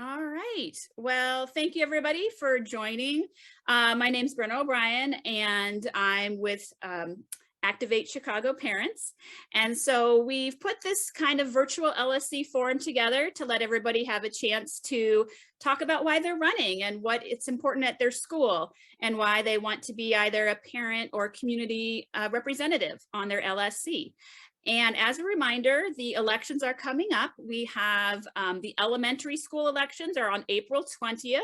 All right. Well, thank you everybody for joining. My name's Brenda O'Brien, and I'm with Activate Chicago Parents. And so we've put this kind of virtual LSC forum together to let everybody have a chance to talk about why they're running and what it's important at their school and why they want to be either a parent or community representative on their LSC. And as a reminder, the elections are coming up. We have the elementary school elections are on April 20th,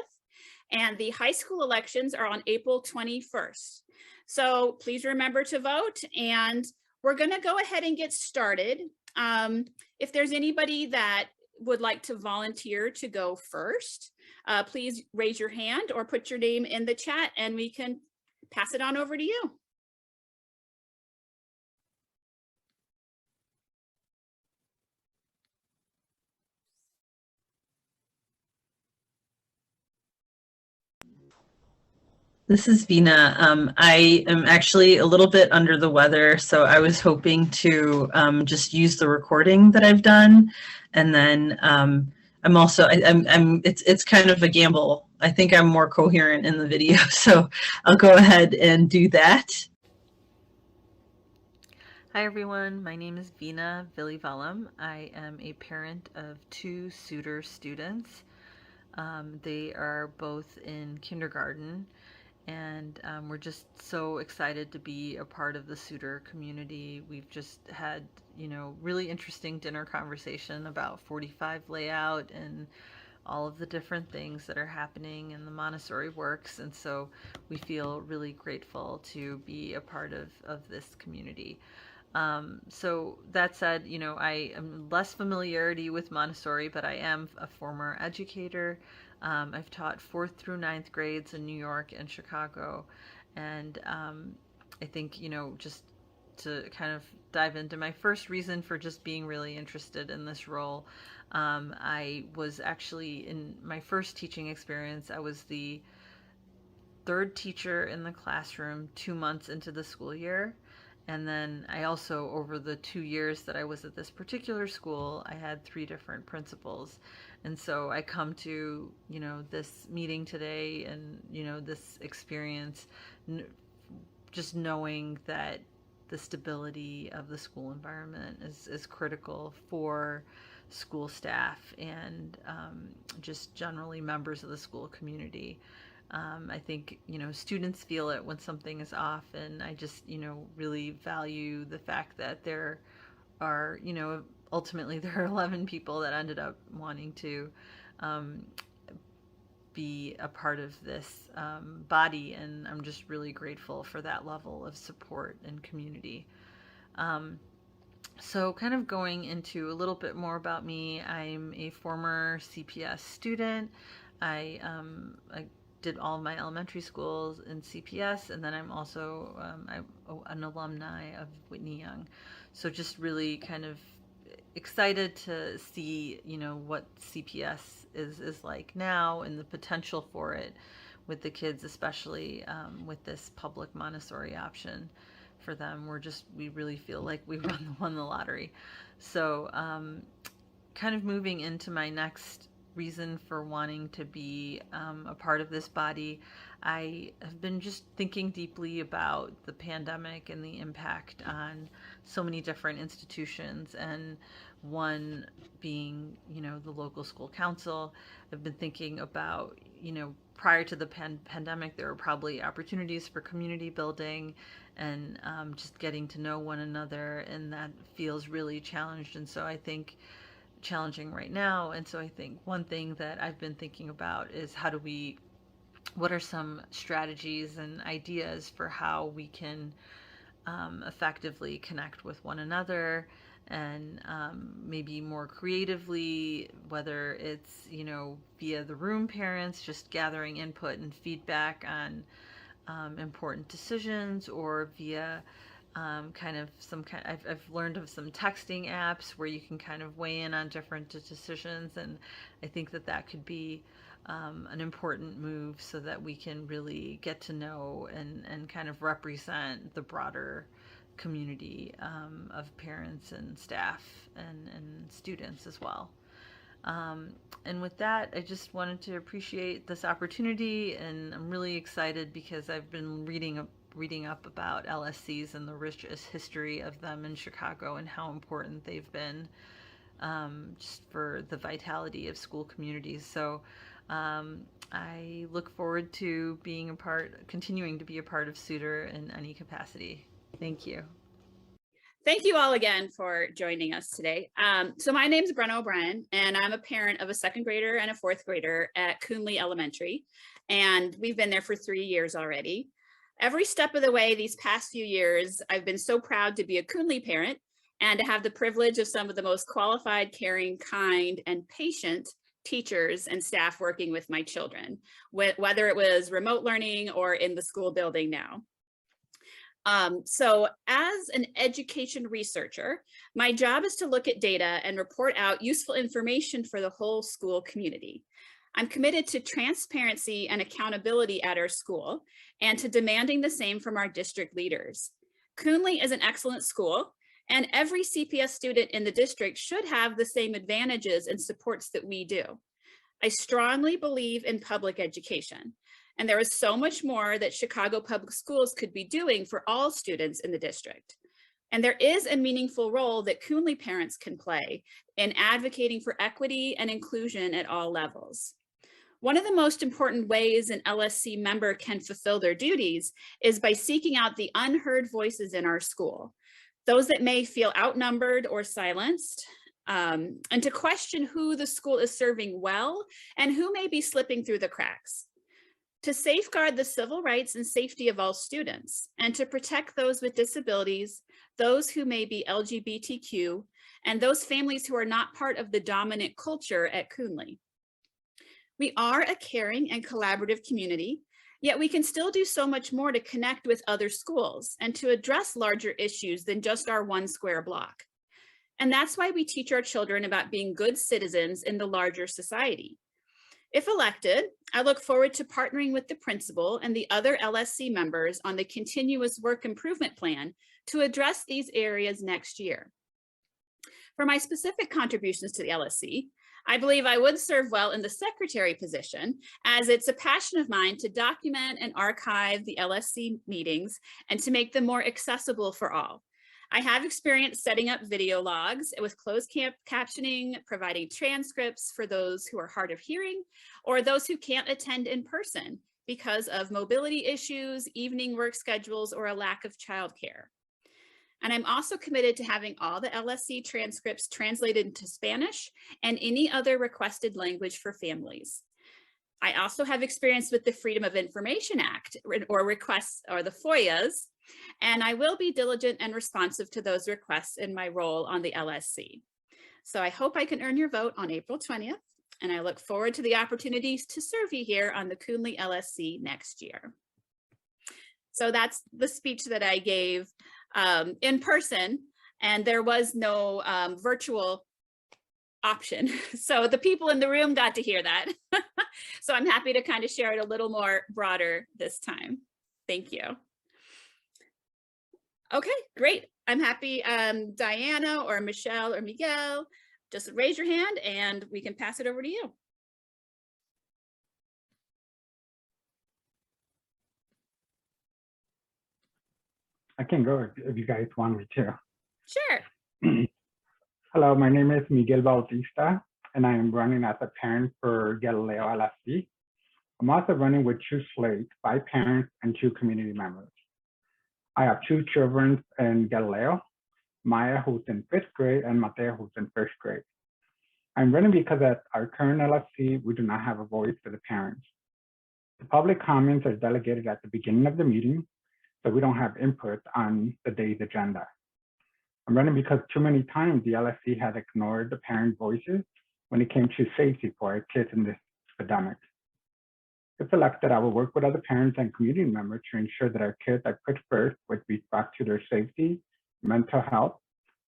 and the high school elections are on April 21st. So please remember to vote, and we're going to go ahead and get started. If there's anybody that would like to volunteer to go first, please raise your hand or put your name in the chat and we can pass it on over to you. This is Vina. I am actually a little bit under the weather, so I was hoping to just use the recording that I've done, and then I'm also it's kind of a gamble. I think I'm more coherent in the video, so I'll go ahead and do that. Hi everyone, my name is Vina Villivalum. I am a parent of two Suitor students. They are both in kindergarten. And we're just so excited to be a part of the Suitor community. We've just had, really interesting dinner conversation about 45 layout and all of the different things that are happening in the Montessori works. And so we feel really grateful to be a part of this community. So that said, I am less familiarity with Montessori, but I am a former educator. I've taught 4th through 9th grades in New York and Chicago. And I think, just to kind of dive into my first reason for just being really interested in this role, I was actually in my first teaching experience, I was the third teacher in the classroom 2 months into the school year. And then I also, over the 2 years that I was at this particular school, I had 3 different principals. And so I come to, this meeting today and, this experience, just knowing that the stability of the school environment is critical for school staff and just generally members of the school community. I think, students feel it when something is off, and I just, really value the fact that there are, ultimately there are 11 people that ended up wanting to be a part of this body, and I'm just really grateful for that level of support and community. So kind of going into a little bit more about me, I'm a former CPS student. I did all of my elementary schools in CPS, and then I'm also an alumni of Whitney Young. So just really kind of excited to see, what CPS is like now and the potential for it with the kids, especially with this public Montessori option for them. We really feel like we won the lottery. So kind of moving into my next reason for wanting to be a part of this body, I have been just thinking deeply about the pandemic and the impact on so many different institutions, and one being, the local school council. I've been thinking about, prior to the pandemic, there were probably opportunities for community building and just getting to know one another, and that feels really challenged. And so I think challenging right now. And so I think one thing that I've been thinking about is what are some strategies and ideas for how we can effectively connect with one another, and maybe more creatively, whether it's, via the room parents, just gathering input and feedback on important decisions, or via I've learned of some texting apps where you can kind of weigh in on different decisions, and I think that could be an important move so that we can really get to know and kind of represent the broader community of parents and staff and students as well. And with that, I just wanted to appreciate this opportunity, and I'm really excited because I've been reading up about LSCs and the rich history of them in Chicago and how important they've been, just for the vitality of school communities. So I look forward to continuing to be a part of Suter in any capacity. Thank you. Thank you all again for joining us today. So my name is Brenna O'Brien, and I'm a parent of a second grader and a fourth grader at Coonley Elementary. And we've been there for 3 years already. Every step of the way these past few years, I've been so proud to be a Coonley parent and to have the privilege of some of the most qualified, caring, kind, and patient teachers and staff working with my children, whether it was remote learning or in the school building now. So as an education researcher, my job is to look at data and report out useful information for the whole school community. I'm committed to transparency and accountability at our school and to demanding the same from our district leaders. Coonley is an excellent school, and every CPS student in the district should have the same advantages and supports that we do. I strongly believe in public education, and there is so much more that Chicago Public Schools could be doing for all students in the district. And there is a meaningful role that Coonley parents can play in advocating for equity and inclusion at all levels. One of the most important ways an LSC member can fulfill their duties is by seeking out the unheard voices in our school, those that may feel outnumbered or silenced, and to question who the school is serving well and who may be slipping through the cracks. To safeguard the civil rights and safety of all students, and to protect those with disabilities, those who may be LGBTQ, and those families who are not part of the dominant culture at Coonley. We are a caring and collaborative community, yet we can still do so much more to connect with other schools and to address larger issues than just our one square block. And that's why we teach our children about being good citizens in the larger society. If elected, I look forward to partnering with the principal and the other LSC members on the continuous work improvement plan to address these areas next year. For my specific contributions to the LSC, I believe I would serve well in the secretary position, as it's a passion of mine to document and archive the LSC meetings and to make them more accessible for all. I have experience setting up video logs with closed captioning, providing transcripts for those who are hard of hearing or those who can't attend in person because of mobility issues, evening work schedules, or a lack of childcare. And I'm also committed to having all the LSC transcripts translated into Spanish and any other requested language for families. I also have experience with the Freedom of Information Act or requests or the FOIAs, and I will be diligent and responsive to those requests in my role on the LSC. So I hope I can earn your vote on April 20th, and I look forward to the opportunities to serve you here on the Coonley LSC next year. So that's the speech that I gave in person, and there was no virtual option. So the people in the room got to hear that. So I'm happy to kind of share it a little more broader this time. Thank you. Okay, great. I'm happy Diana or Michelle or Miguel, just raise your hand and we can pass it over to you. I can go if you guys want me to. Sure. Hello, my name is Miguel Bautista, and I am running as a parent for Galileo LSC. I'm also running with 2 slates, 5 parents and 2 community members. I have 2 children in Galileo, Maya, who's in 5th grade, and Mateo, who's in 1st grade. I'm running because at our current LSC, we do not have a voice for the parents. The public comments are delegated at the beginning of the meeting, so we don't have input on the day's agenda. I'm running because too many times the LSC has ignored the parent voices when it came to safety for our kids in this epidemic. If elected, I will work with other parents and community members to ensure that our kids are put first with respect to their safety, mental health,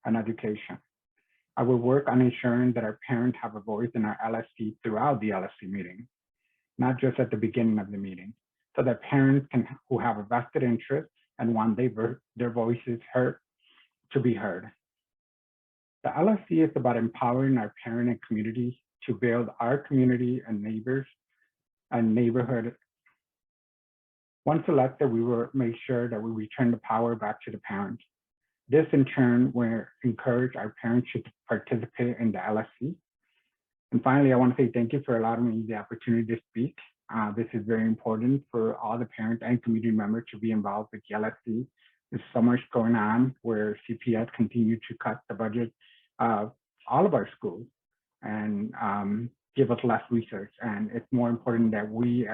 and education. I will work on ensuring that our parents have a voice in our LSC throughout the LSC meeting, not just at the beginning of the meeting, so that parents who have a vested interest and want their voices heard to be heard. The LSC is about empowering our parent and community to build our community and neighbors and neighborhood. Once elected, we will make sure that we return the power back to the parents. This in turn will encourage our parents to participate in the LSC. And finally, I want to say thank you for allowing me the opportunity to speak. This is very important for all the parents and community members to be involved with the LSC. There's so much going on where CPS continue to cut the budget of all of our schools and give us less research. And it's more important that we,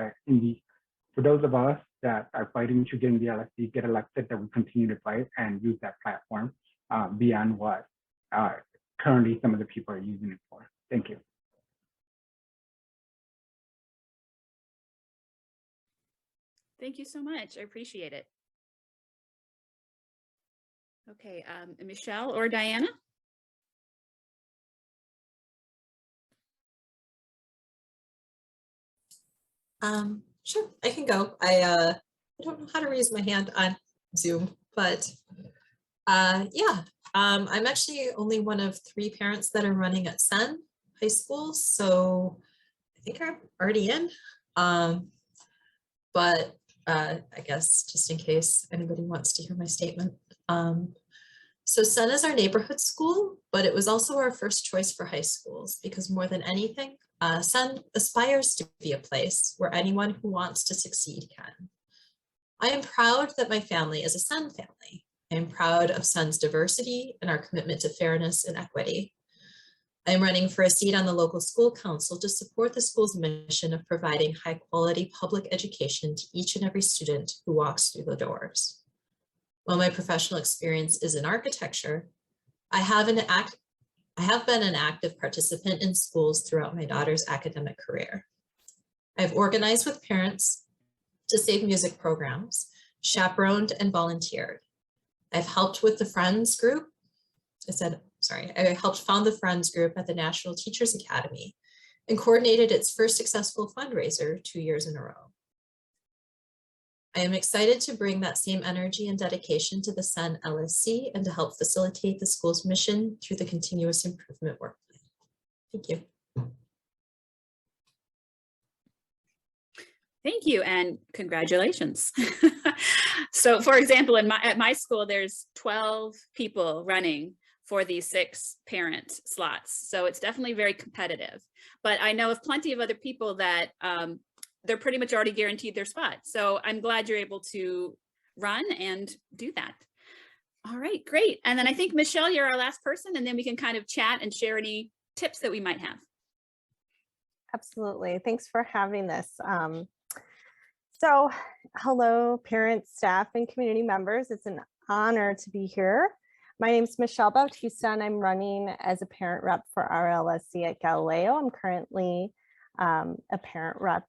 for those of us that are fighting to get in the LSC, get elected, that we continue to fight and use that platform beyond what currently some of the people are using it for. Thank you. Thank you so much. I appreciate it. Okay, Michelle or Diana? Sure, I can go. I don't know how to raise my hand on Zoom, but yeah, I'm actually only one of 3 parents that are running at Sen High School, so I think I'm already in. But I guess just in case anybody wants to hear my statement. So Sen is our neighborhood school, but it was also our first choice for high schools because more than anything, Sen aspires to be a place where anyone who wants to succeed can. I am proud that my family is a Sen family. I am proud of Sen's diversity and our commitment to fairness and equity. I am running for a seat on the local school council to support the school's mission of providing high quality public education to each and every student who walks through the doors. While my professional experience is in architecture, I have been an active participant in schools throughout my daughter's academic career. I've organized with parents to save music programs, chaperoned and volunteered. I've helped with the Friends group. I helped found the Friends group at the National Teachers Academy and coordinated its first successful fundraiser 2 years in a row. I am excited to bring that same energy and dedication to the Sen LSC and to help facilitate the school's mission through the continuous improvement work plan. Thank you. Thank you and congratulations. So for example, at my school, there's 12 people running for these 6 parent slots. So it's definitely very competitive, but I know of plenty of other people that they're pretty much already guaranteed their spot. So I'm glad you're able to run and do that. All right, great. And then I think Michelle, you're our last person, and then we can kind of chat and share any tips that we might have. Absolutely. Thanks for having this. So hello, parents, staff, and community members. It's an honor to be here. My name is Michelle Bautista, and I'm running as a parent rep for our LSC at Galileo. I'm currently a parent rep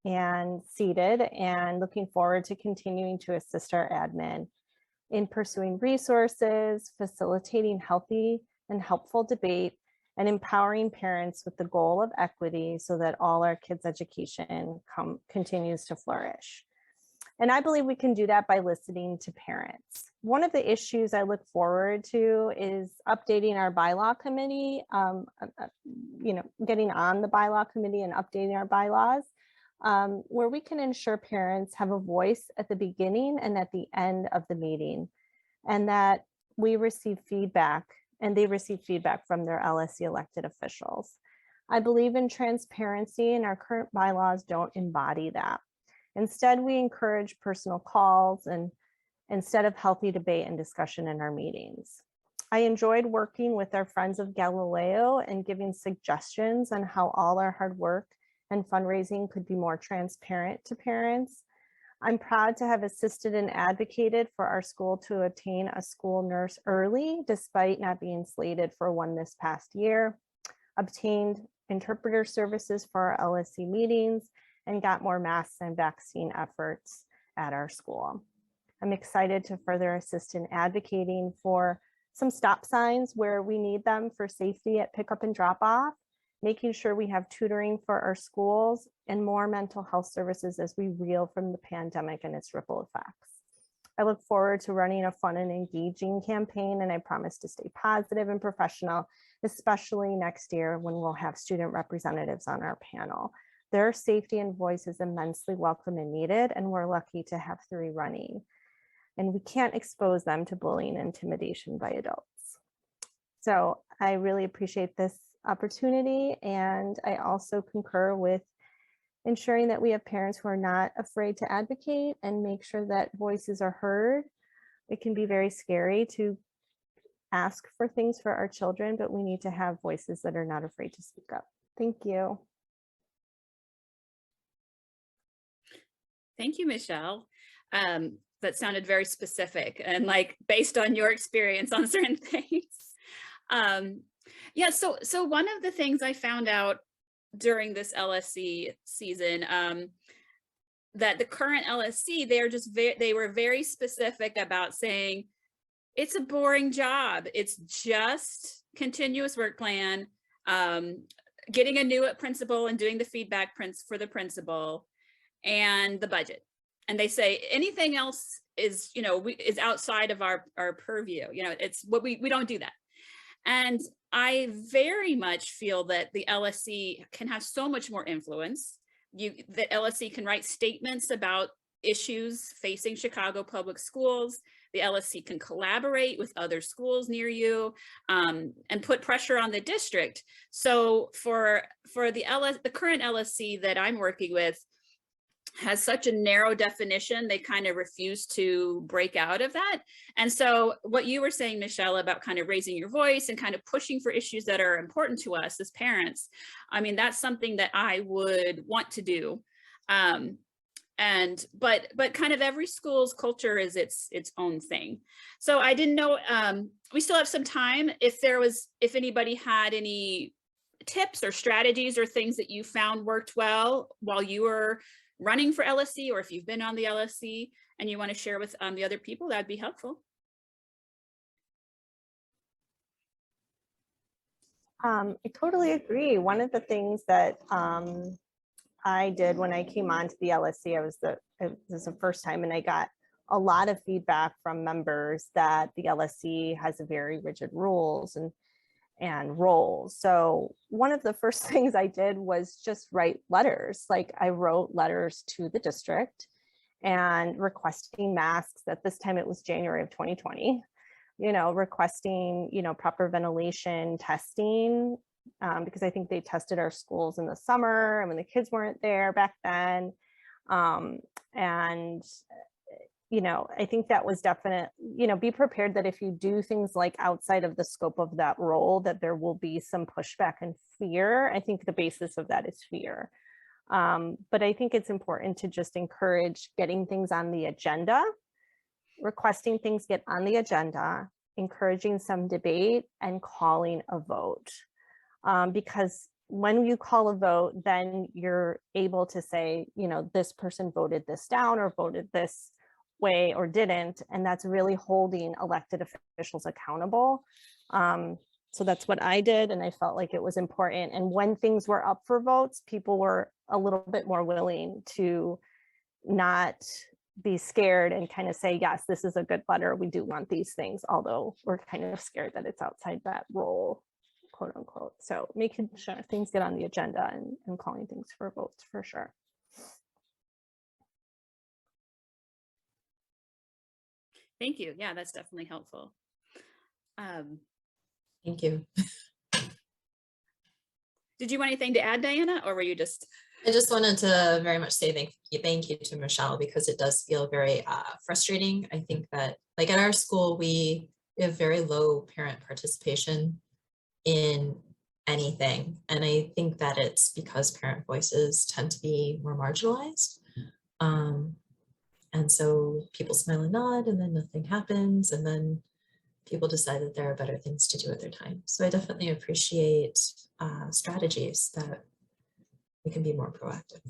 and seated and looking forward to continuing to assist our admin in pursuing resources, facilitating healthy and helpful debate, and empowering parents with the goal of equity so that all our kids' education continues to flourish. And I believe we can do that by listening to parents. One of the issues I look forward to is updating our bylaw committee, getting on the bylaw committee and updating our bylaws, where we can ensure parents have a voice at the beginning and at the end of the meeting, and that we receive feedback and they receive feedback from their LSC elected officials. I believe in transparency, and our current bylaws don't embody that. Instead, we encourage personal calls and instead of healthy debate and discussion in our meetings. I enjoyed working with our friends of Galileo and giving suggestions on how all our hard work and fundraising could be more transparent to parents. I'm proud to have assisted and advocated for our school to obtain a school nurse early, despite not being slated for one this past year, obtained interpreter services for our LSC meetings, and got more masks and vaccine efforts at our school. I'm excited to further assist in advocating for some stop signs where we need them for safety at pickup and drop off, making sure we have tutoring for our schools, and more mental health services as we reel from the pandemic and its ripple effects. I look forward to running a fun and engaging campaign, and I promise to stay positive and professional, especially next year when we'll have student representatives on our panel. Their safety and voice is immensely welcome and needed, and we're lucky to have 3 running. And we can't expose them to bullying and intimidation by adults. So I really appreciate this opportunity, and I also concur with ensuring that we have parents who are not afraid to advocate and make sure that voices are heard. It can be very scary to ask for things for our children, but we need to have voices that are not afraid to speak up. Thank you. Thank you, Michelle. That sounded very specific and like based on your experience on certain things. Yeah, so one of the things I found out during this LSC season, that the current LSC, they were very specific about saying, it's a boring job. It's just continuous work plan, getting a new principal and doing the feedback for the principal, and the budget. And they say anything else is, is outside of our purview. It's what we don't do that. And I very much feel that the LSC can have so much more influence. That LSC can write statements about issues facing Chicago public schools. The LSC can collaborate with other schools near you, and put pressure on the district. So for the current LSC that I'm working with has such a narrow definition, they kind of refuse to break out of that. And so what you were saying, Michelle, about kind of raising your voice and kind of pushing for issues that are important to us as parents, I mean, that's something that I would want to do. But kind of every school's culture is its own thing. So I didn't know, we still have some time. If anybody had any tips or strategies or things that you found worked well while you were running for LSC, or if you've been on the LSC and you want to share with the other people, that'd be helpful. I totally agree. One of the things that I did when I came onto the LSC, it was the first time, and I got a lot of feedback from members that the LSC has a very rigid rules and roles. So one of the first things I did was just write letters. Like I wrote letters to the district and requesting masks. At this time it was January of 2020, requesting, proper ventilation testing, because I think they tested our schools in the summer and when the kids weren't there back then. And I think that was definite, be prepared that if you do things like outside of the scope of that role, that there will be some pushback and fear. I think the basis of that is fear. But I think it's important to just encourage getting things on the agenda, requesting things get on the agenda, encouraging some debate, and calling a vote. Because when you call a vote, then you're able to say, this person voted this down or voted this way or didn't, and that's really holding elected officials accountable. So that's what I did, and I felt like it was important. And when things were up for votes, people were a little bit more willing to not be scared and kind of say, yes, this is a good letter, we do want these things, although we're kind of scared that it's outside that role, quote unquote. So making sure things get on the agenda and calling things for votes for sure. Thank you. Yeah, that's definitely helpful. Thank you. Did you want anything to add, Diana, or were you just? I just wanted to very much say thank you to Michelle, because it does feel very frustrating. I think that like at our school, we have very low parent participation in anything. And I think that it's because parent voices tend to be more marginalized. And so people smile and nod, and then nothing happens. And then people decide that there are better things to do with their time. So I definitely appreciate strategies that we can be more proactive.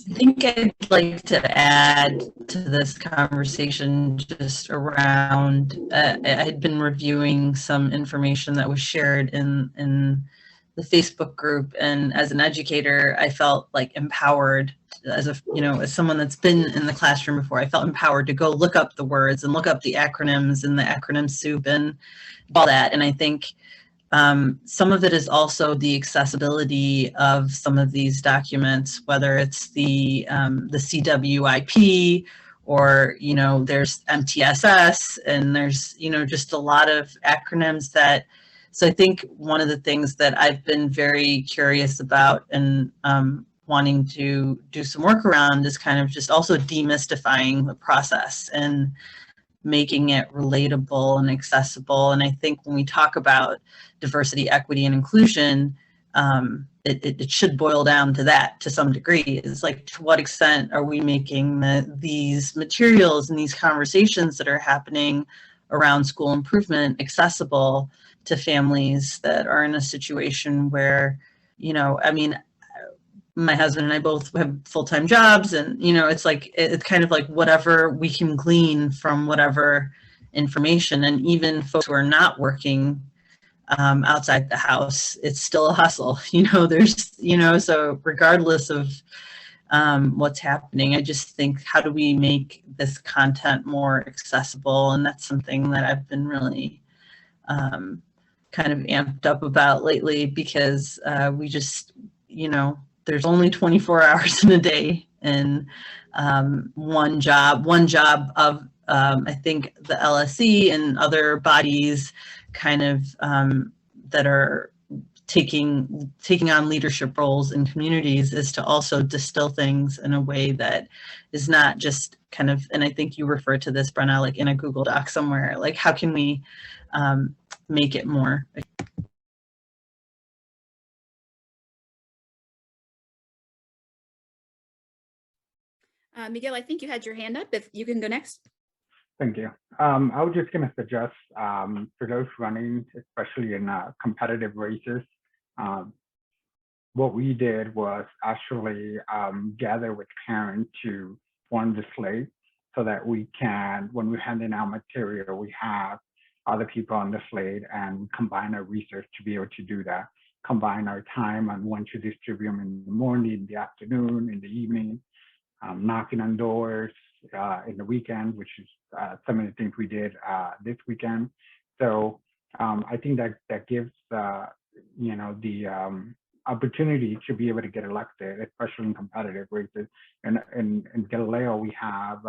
I think I'd like to add to this conversation just around, I had been reviewing some information that was shared in the Facebook group, and as an educator, I felt like empowered as a, you know, as someone that's been in the classroom before. I felt empowered to go look up the words and look up the acronyms and the acronym soup and all that. And I think some of it is also the accessibility of some of these documents, whether it's the CWIP, or, you know, there's MTSS, and there's, you know, just a lot of acronyms that, so I think one of the things that I've been very curious about and wanting to do some work around is kind of just also demystifying the process and making it relatable and accessible. And I think when we talk about diversity, equity, and inclusion, it should boil down to that to some degree. Is like, to what extent are we making these materials and these conversations that are happening around school improvement accessible to families that are in a situation where, you know, I mean, my husband and I both have full-time jobs, and, you know, it's like, it's kind of like whatever we can glean from whatever information. And even folks who are not working outside the house, it's still a hustle, you know, there's, you know, so regardless of what's happening, I just think, how do we make this content more accessible? And that's something that I've been really kind of amped up about lately, because we just, you know, there's only 24 hours in a day, and one job of I think the LSC and other bodies kind of that are taking on leadership roles in communities is to also distill things in a way that is not just kind of, and I think you refer to this, Brenna, like in a Google Doc somewhere, like how can we make it more. Miguel, I think you had your hand up. If you can go next. Thank you. I was just going to suggest for those running, especially in competitive races, what we did was actually gather with parents to form the slate so that we can, when we're handing out material, we have other people on the slate and combine our research to be able to do that. Combine our time on when to distribute them in the morning, in the afternoon, in the evening, knocking on doors in the weekend, which is some of the things we did this weekend. So I think that gives you know, the opportunity to be able to get elected, especially in competitive races. And in Galileo, we have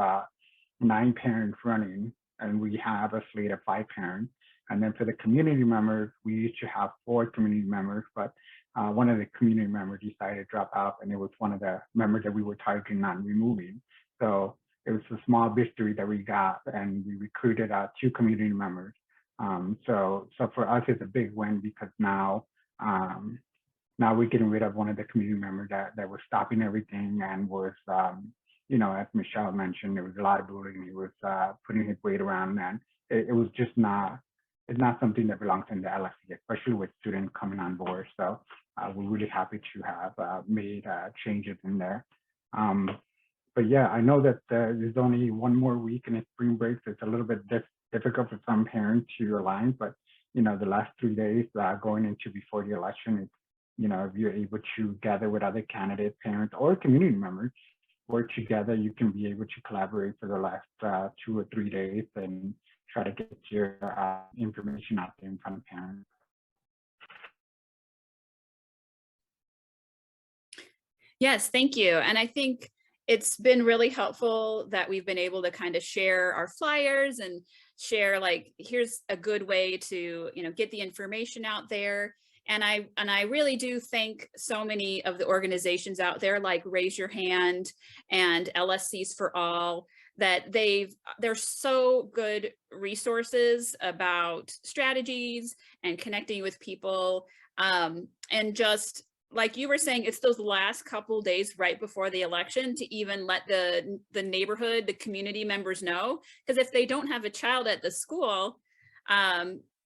9 parents running, and we have a slate of 5 parents. And then for the community members, we used to have 4 community members, but one of the community members decided to drop out, and it was one of the members that we were targeting on removing. So it was a small victory that we got, and we recruited 2 community members. So for us, it's a big win, because now we're getting rid of one of the community members that was stopping everything and was, you know, as Michelle mentioned, there was a lot of bullying. He was putting his weight around, and it was just not, it's not something that belongs in the LSC, especially with students coming on board. So we're really happy to have made changes in there. But yeah, I know that there's only one more week and it's spring break, so it's a little bit difficult for some parents to align, but you know, the last 3 days going into before the election, it's, you know, if you're able to gather with other candidates, parents, or community members, work together, you can be able to collaborate for the last 2 or 3 days and try to get your information out there in front of parents. Yes, thank you. And I think it's been really helpful that we've been able to kind of share our flyers and share, like, here's a good way to, you know, get the information out there. And I really do thank so many of the organizations out there, like Raise Your Hand and LSCs for All, that they're so good resources about strategies and connecting with people, and just like you were saying, it's those last couple days right before the election to even let the neighborhood, the community members know, because if they don't have a child at the school,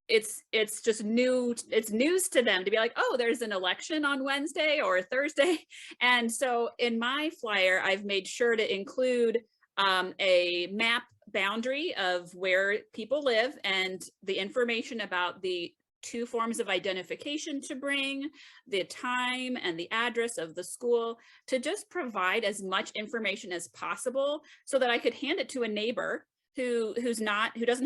it's just it's news to them to be like, oh, there's an election on Wednesday or Thursday. And so in my flyer, I've made sure to include a map boundary of where people live and the information about the 2 forms of identification to bring, the time and the address of the school, to just provide as much information as possible so that I could hand it to a neighbor who doesn't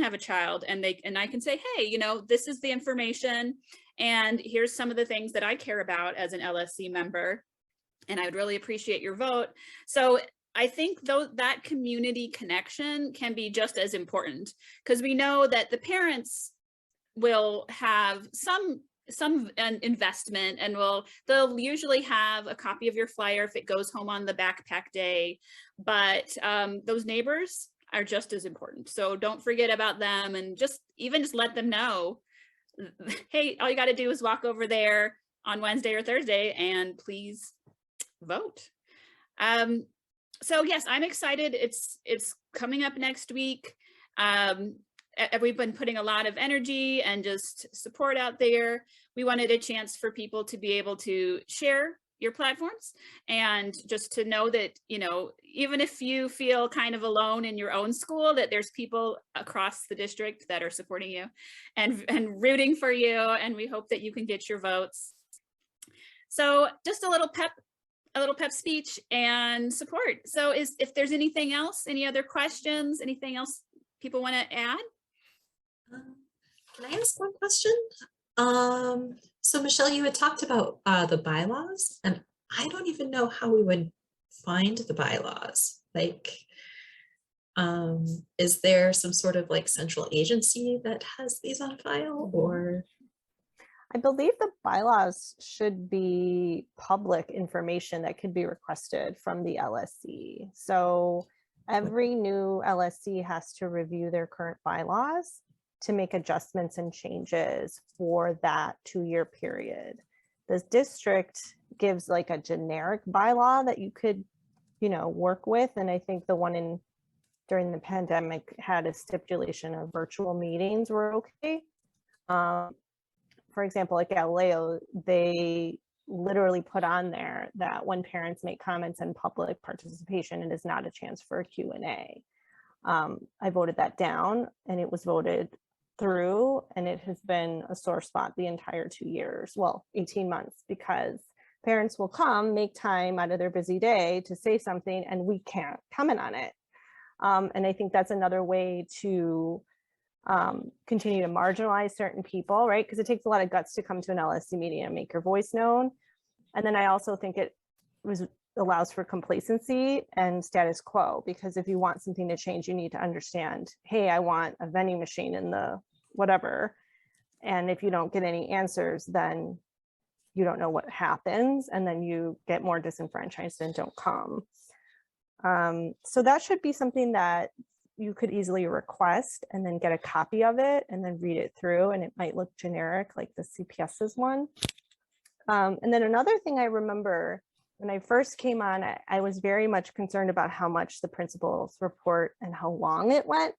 have a child, and I can say, hey, you know, this is the information, and here's some of the things that I care about as an LSC member, and I would really appreciate your vote. So I think that community connection can be just as important, because we know that the parents will have some investment, and they'll usually have a copy of your flyer if it goes home on the backpack day, but those neighbors are just as important. So don't forget about them, and just let them know, hey, all you got to do is walk over there on Wednesday or Thursday and please vote. So yes, I'm excited. It's coming up next week. We've been putting a lot of energy and just support out there. We wanted a chance for people to be able to share your platforms, and just to know that, you know, even if you feel kind of alone in your own school, that there's people across the district that are supporting you and rooting for you, and we hope that you can get your votes. So just a little pep speech and support. So if there's anything else, any other questions, anything else people want to add? Can I ask one question? So Michelle, you had talked about the bylaws, and I don't even know how we would find the bylaws. Like, is there some sort of like central agency that has these on file, or? I believe the bylaws should be public information that could be requested from the LSC. So every new LSC has to review their current bylaws to make adjustments and changes for that 2-year period. The district gives like a generic bylaw that you could, you know, work with. And I think the one during the pandemic had a stipulation of virtual meetings were okay. For example, like Galileo, they literally put on there that when parents make comments in public participation, it is not a chance for a Q&A. I voted that down, and it was voted through, and it has been a sore spot the entire 2 years, well, 18 months, because parents will come, make time out of their busy day to say something, and we can't comment on it. And I think that's another way to continue to marginalize certain people, right? Because it takes a lot of guts to come to an LSC meeting and make your voice known. And then I also think it allows for complacency and status quo, because if you want something to change, you need to understand, hey, I want a vending machine in the whatever. And if you don't get any answers, then you don't know what happens, and then you get more disenfranchised and don't come. So that should be something that you could easily request and then get a copy of it and then read it through, and it might look generic like the CPS's one. And then another thing I remember when I first came on, I was very much concerned about how much the principals report and how long it went,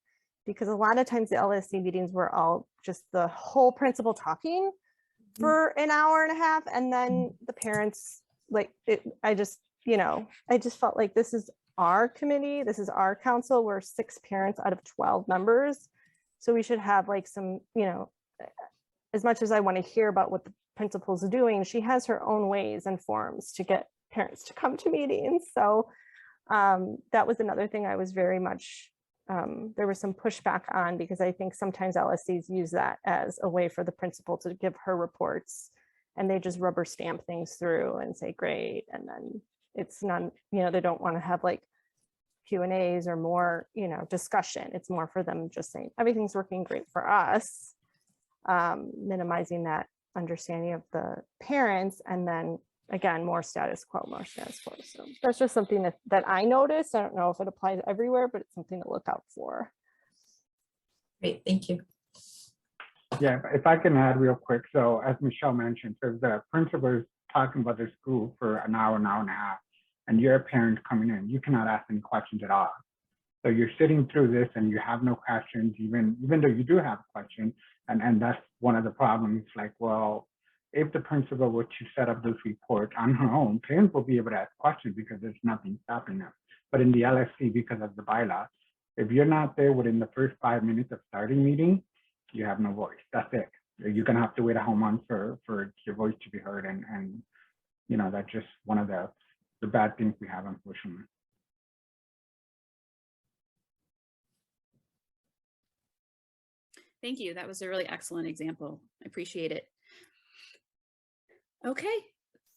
because a lot of times the LSC meetings were all just the whole principal talking for an hour and a half, and then the parents, like, I just felt like this is our committee, this is our council, we're 6 parents out of 12 members, so we should have like some, you know, as much as I want to hear about what the principal's doing, she has her own ways and forms to get parents to come to meetings. So that was another thing I was very much, there was some pushback on, because I think sometimes LSCs use that as a way for the principal to give her reports, and they just rubber stamp things through and say, great. And then it's not, you know, they don't want to have like Q&As or more, you know, discussion. It's more for them just saying, everything's working great for us, minimizing that understanding of the parents, and then again, more status quo. So that's just something that I noticed. I don't know if it applies everywhere, but it's something to look out for. Great, thank you. Yeah, if I can add real quick. So as Michelle mentioned, so the principal is talking about their school for an hour and a half, and you're a parent coming in, you cannot ask any questions at all. So you're sitting through this and you have no questions, even though you do have a question. And that's one of the problems. Like, well, if the principal were to set up those reports on her own, parents will be able to ask questions because there's nothing stopping them. But in the LSC, because of the bylaws, if you're not there within the first 5 minutes of starting meeting, you have no voice. That's it. you're gonna have to wait a whole month for your voice to be heard, and you know, that's just one of the bad things we have, unfortunately. Thank you. That was a really excellent example. I appreciate it. Okay,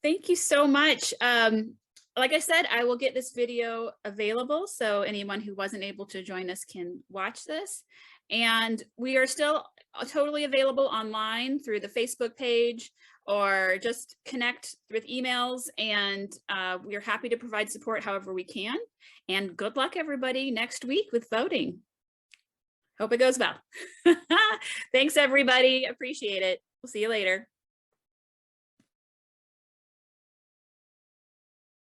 thank you so much. Like I said, I will get this video available so anyone who wasn't able to join us can watch this. And we are still totally available online through the Facebook page, or just connect with emails, and we're happy to provide support however we can. And good luck, everybody, next week with voting. Hope it goes well. Thanks, everybody. Appreciate it. We'll see you later.